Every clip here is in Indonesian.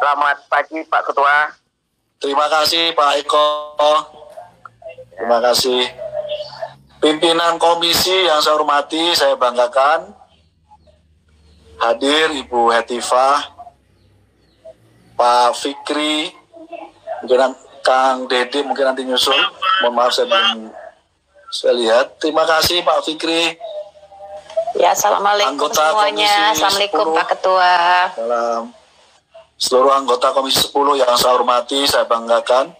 Selamat pagi Pak Ketua. Terima kasih Pak Eko. Terima kasih. Pimpinan komisi yang saya hormati, saya banggakan. Hadir Ibu Hetifah, Pak Fikri, mungkin Kang Dede mungkin nanti nyusul. Mohon maaf saya belum lihat. Terima kasih Pak Fikri. Ya, assalamualaikum anggota semuanya. Assalamualaikum 10, Pak Ketua. Salam. Seluruh anggota Komisi 10 yang saya hormati, saya banggakan.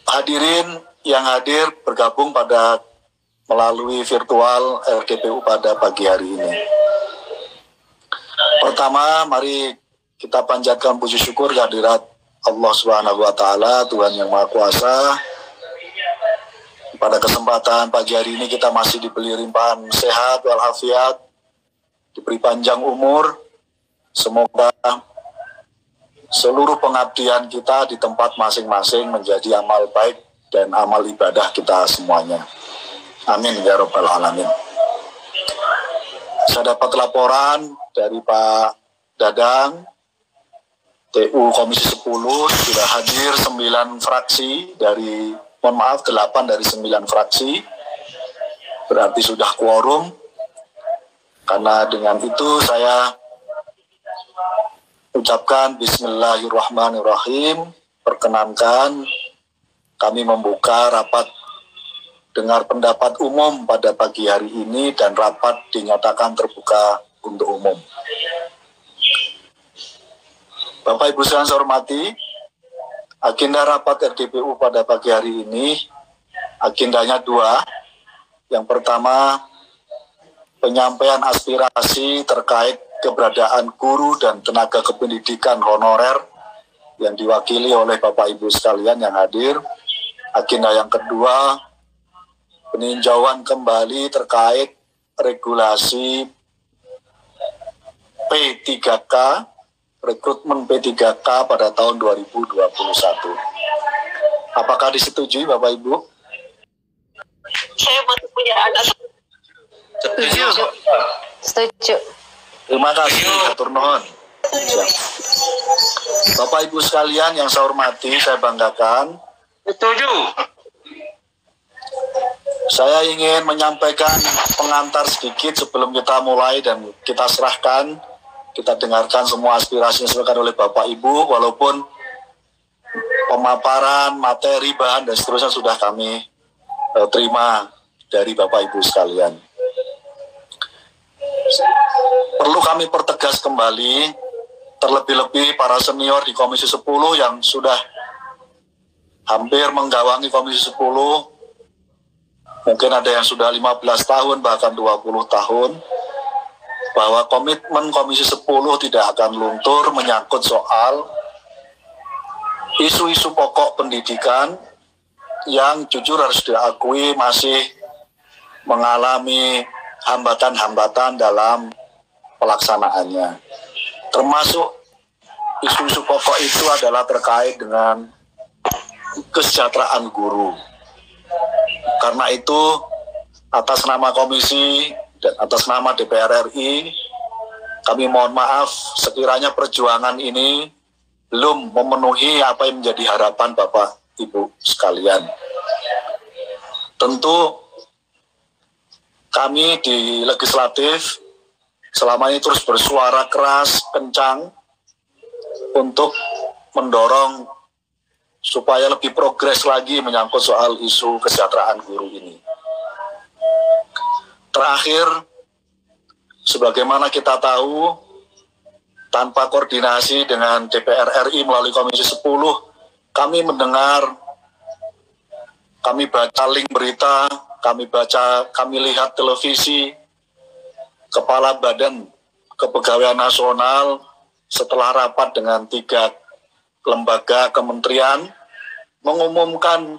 Hadirin yang hadir bergabung pada melalui virtual RDPU pada pagi hari ini. Pertama, mari kita panjatkan puji syukur kehadirat Allah Subhanahu wa taala, Tuhan yang Maha Kuasa. Pada kesempatan pagi hari ini kita masih diberi limpahan sehat walafiat, diberi panjang umur. Semoga seluruh pengabdian kita di tempat masing-masing menjadi amal baik dan amal ibadah kita semuanya. Amin ya rabbal alamin. Saya dapat laporan dari Pak Dadang, TU Komisi 10 sudah hadir 9 fraksi dari, mohon maaf 8 dari 9 fraksi, berarti sudah quorum. Karena dengan itu saya ucapkan Bismillahirrahmanirrahim, perkenankan kami membuka rapat dengar pendapat umum pada pagi hari ini dan rapat dinyatakan terbuka untuk umum. Bapak Ibu sekalian saya hormati, agenda rapat RDPU pada pagi hari ini, agendanya 2. Yang pertama, penyampaian aspirasi terkait keberadaan guru dan tenaga kependidikan honorer yang diwakili oleh Bapak Ibu sekalian yang hadir. Agenda yang kedua, peninjauan kembali terkait regulasi P3K, rekrutmen P3K pada tahun 2021. Apakah disetujui Bapak Ibu? Saya punya anak. Setuju. Terima kasih, atur nuhun. Bapak Ibu sekalian yang saya hormati, saya banggakan. Setuju. Saya ingin menyampaikan pengantar sedikit sebelum kita mulai dan kita serahkan, kita dengarkan semua aspirasi yang disampaikan oleh Bapak Ibu, walaupun pemaparan, materi, bahan, dan seterusnya sudah kami terima dari Bapak Ibu sekalian. Perlu kami pertegas kembali, terlebih-lebih para senior di Komisi 10 yang sudah hampir menggawangi Komisi 10, mungkin ada yang sudah 15 tahun, bahkan 20 tahun, bahwa komitmen Komisi 10 tidak akan luntur menyangkut soal isu-isu pokok pendidikan yang jujur harus diakui masih mengalami hambatan-hambatan dalam pelaksanaannya. Termasuk isu-isu pokok itu adalah terkait dengan kesejahteraan guru. Karena itu, atas nama komisi dan atas nama DPR RI, kami mohon maaf sekiranya perjuangan ini belum memenuhi apa yang menjadi harapan Bapak Ibu sekalian. Tentu kami di legislatif selama ini terus bersuara keras, kencang untuk mendorong supaya lebih progres lagi menyangkut soal isu kesejahteraan guru ini. Terakhir, sebagaimana kita tahu, tanpa koordinasi dengan DPR RI melalui Komisi 10, kami mendengar, kami baca link berita, kami lihat televisi, Kepala Badan Kepegawaian Nasional setelah rapat dengan 3 lembaga kementerian mengumumkan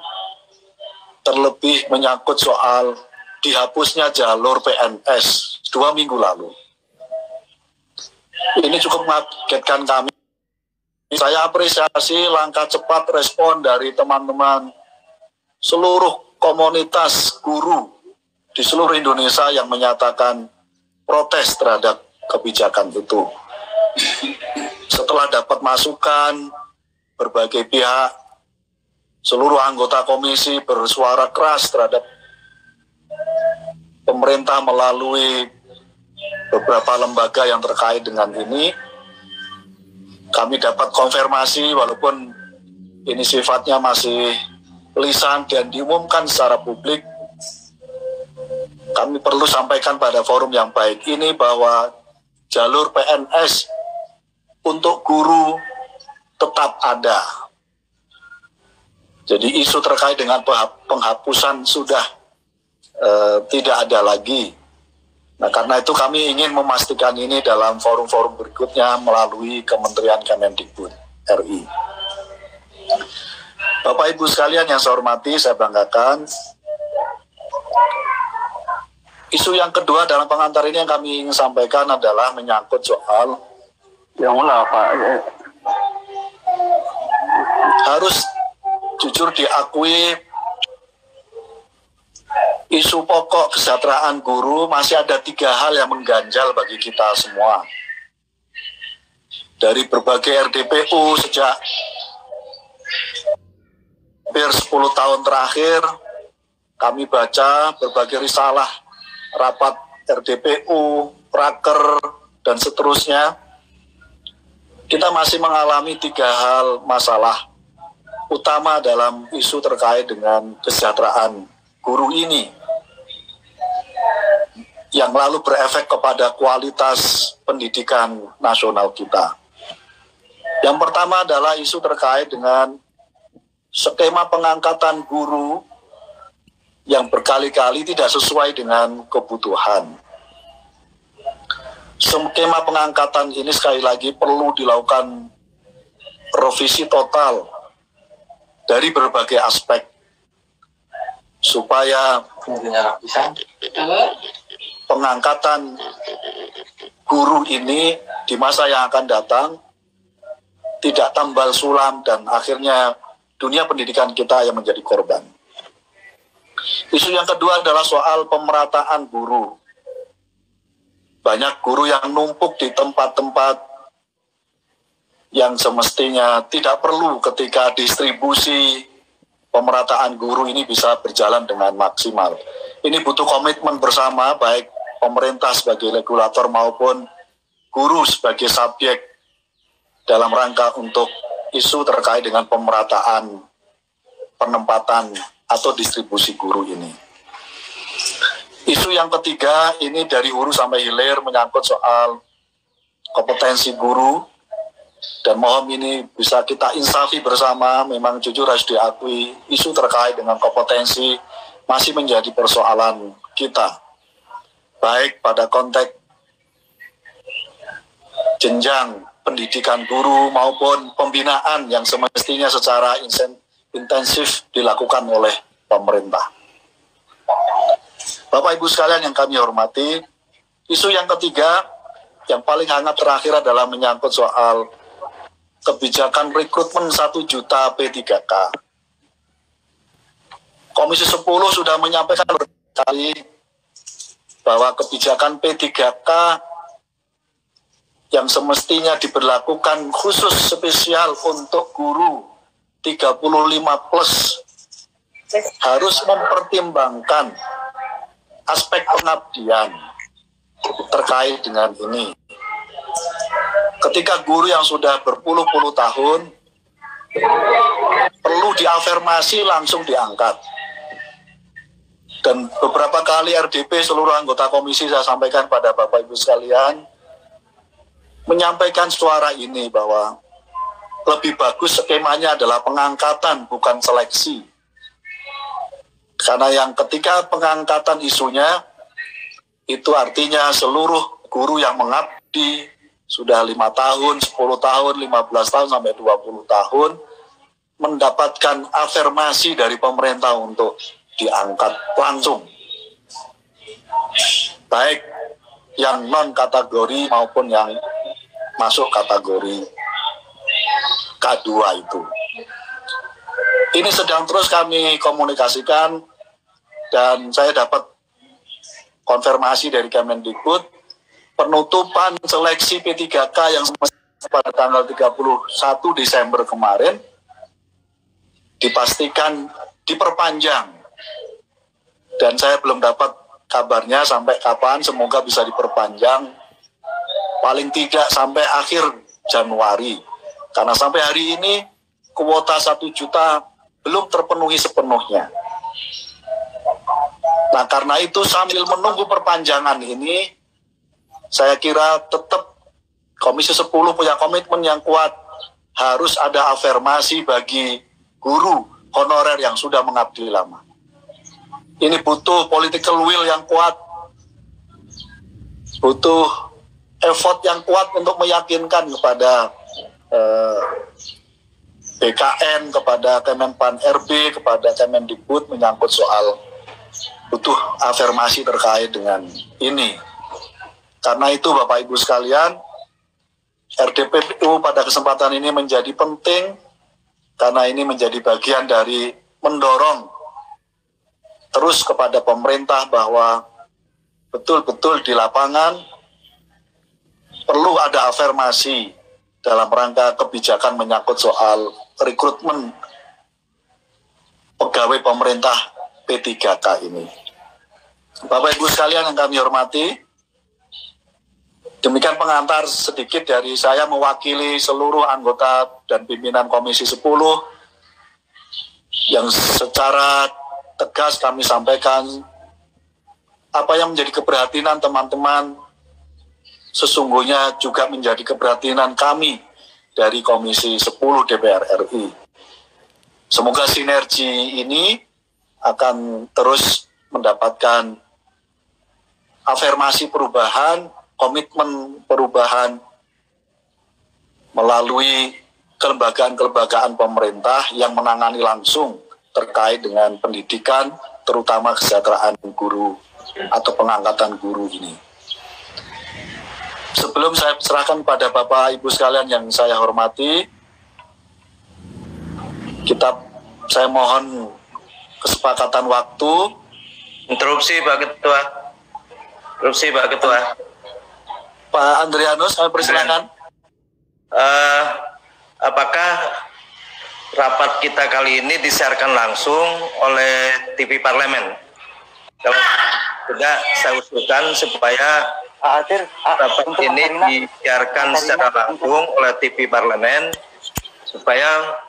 terlebih menyangkut soal dihapusnya jalur PNS 2 minggu lalu. Ini cukup mengagetkan kami. Saya apresiasi langkah cepat respon dari teman-teman seluruh komunitas guru di seluruh Indonesia yang menyatakan protes terhadap kebijakan itu. setelah dapat masukan berbagai pihak, seluruh anggota komisi bersuara keras terhadap pemerintah melalui beberapa lembaga yang terkait dengan ini. Kami dapat konfirmasi walaupun ini sifatnya masih lisan dan diumumkan secara publik. Kami perlu sampaikan pada forum yang baik ini bahwa jalur PNS untuk guru tetap ada. Jadi isu terkait dengan penghapusan sudah tidak ada lagi. Nah, karena itu kami ingin memastikan ini dalam forum-forum berikutnya melalui Kementerian Kemendikbud RI. Bapak Ibu sekalian yang saya hormati, saya banggakan. Isu yang kedua dalam pengantar ini yang kami ingin sampaikan adalah menyangkut soal harus jujur diakui, isu pokok kesejahteraan guru masih ada 3 hal yang mengganjal bagi kita semua. Dari berbagai RDPU sejak hampir 10 tahun terakhir, kami baca berbagai risalah, rapat RDPU, praker, dan seterusnya. Kita masih mengalami 3 hal masalah utama dalam isu terkait dengan kesejahteraan guru ini, yang lalu berefek kepada kualitas pendidikan nasional kita. Yang pertama adalah isu terkait dengan skema pengangkatan guru yang berkali-kali tidak sesuai dengan kebutuhan. Skema pengangkatan ini sekali lagi perlu dilakukan revisi total dari berbagai aspek supaya pengangkatan guru ini di masa yang akan datang tidak tambal sulam dan akhirnya dunia pendidikan kita yang menjadi korban. Isu yang kedua adalah soal pemerataan guru. Banyak guru yang numpuk di tempat-tempat yang semestinya tidak perlu ketika distribusi pemerataan guru ini bisa berjalan dengan maksimal. Ini butuh komitmen bersama, baik pemerintah sebagai regulator maupun guru sebagai subjek dalam rangka untuk isu terkait dengan pemerataan penempatan atau distribusi guru ini. Isu yang ketiga ini dari hulu sampai hilir menyangkut soal kompetensi guru, dan mohon ini bisa kita insafi bersama. Memang jujur harus diakui, isu terkait dengan kompetensi masih menjadi persoalan kita, baik pada konteks jenjang pendidikan guru maupun pembinaan yang semestinya secara intensif dilakukan oleh pemerintah. Bapak Ibu sekalian yang kami hormati, isu yang ketiga yang paling hangat terakhir adalah menyangkut soal kebijakan rekrutmen 1 juta P3K. Komisi 10 sudah menyampaikan berkali bahwa kebijakan P3K yang semestinya diberlakukan khusus spesial untuk guru 35 plus harus mempertimbangkan aspek pengabdian terkait dengan ini. Ketika guru yang sudah berpuluh-puluh tahun perlu diafirmasi langsung diangkat. Dan beberapa kali RDP seluruh anggota komisi saya sampaikan pada Bapak Ibu sekalian, menyampaikan suara ini bahwa lebih bagus skemanya adalah pengangkatan bukan seleksi. Karena yang ketika pengangkatan isunya itu artinya seluruh guru yang mengabdi sudah 5 tahun, 10 tahun, 15 tahun sampai 20 tahun mendapatkan afirmasi dari pemerintah untuk diangkat langsung. Baik yang non kategori maupun yang masuk kategori K2 itu. Ini sedang terus kami komunikasikan dan saya dapat konfirmasi dari Kemendikbud penutupan seleksi P3K yang pada tanggal 31 Desember kemarin dipastikan diperpanjang. Dan saya belum dapat kabarnya sampai kapan, semoga bisa diperpanjang paling tidak sampai akhir Januari. Karena sampai hari ini kuota 1 juta belum terpenuhi sepenuhnya. Nah, karena itu sambil menunggu perpanjangan ini, saya kira tetap Komisi 10 punya komitmen yang kuat, harus ada afirmasi bagi guru honorer yang sudah mengabdi lama. Ini butuh political will yang kuat, butuh effort yang kuat untuk meyakinkan kepada BKN, kepada Kemenpan RB, kepada Kemendikbud menyangkut soal butuh afirmasi terkait dengan ini. Karena itu Bapak Ibu sekalian, RDPPU pada kesempatan ini menjadi penting karena ini menjadi bagian dari mendorong terus kepada pemerintah bahwa betul-betul di lapangan perlu ada afirmasi dalam rangka kebijakan menyangkut soal rekrutmen pegawai pemerintah P3K ini. Bapak Ibu sekalian yang kami hormati, demikian pengantar sedikit dari saya mewakili seluruh anggota dan pimpinan Komisi 10 yang secara tegas kami sampaikan apa yang menjadi keprihatinan teman-teman sesungguhnya juga menjadi keprihatinan kami dari Komisi 10 DPR RI. Semoga sinergi ini akan terus mendapatkan afirmasi perubahan, komitmen perubahan melalui kelembagaan-kelembagaan pemerintah yang menangani langsung terkait dengan pendidikan, terutama kesejahteraan guru atau pengangkatan guru ini. Sebelum saya serahkan pada Bapak Ibu sekalian yang saya hormati, saya mohon kesepakatan waktu. Interupsi Pak Ketua. Interupsi Pak Ketua. Pak Andrianus, saya persilakan. Apakah rapat kita kali ini disiarkan langsung oleh TV Parlemen? Kalau tidak, saya usulkan supaya rapat ini disiarkan secara langsung oleh TV Parlemen supaya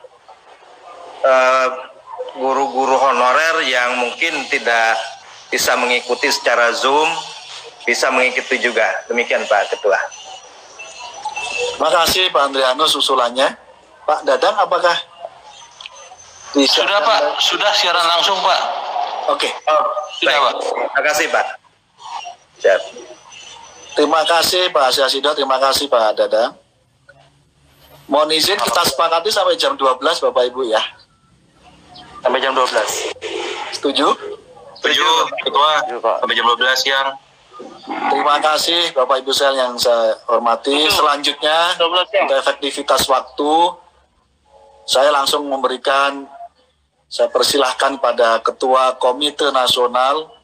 guru-guru honorer yang mungkin tidak bisa mengikuti secara Zoom bisa mengikuti juga. Demikian Pak Ketua. Terima kasih Pak Andrianus usulannya. Pak Dadang, apakah bisa? Sudah Pak, sudah siaran langsung Pak. Oke. Sudah Pak. Terima kasih Pak. Siap. Terima kasih Pak Asyasido, terima kasih Pak Dadang. Mohon izin kita sepakati sampai jam 12 Bapak Ibu ya. Sampai jam 12. Setuju? Setuju Ketua. Sampai jam 12 siang. Terima kasih Bapak Ibu sekalian yang saya hormati. Selanjutnya untuk efektivitas waktu, saya langsung saya persilahkan pada Ketua Komite Nasional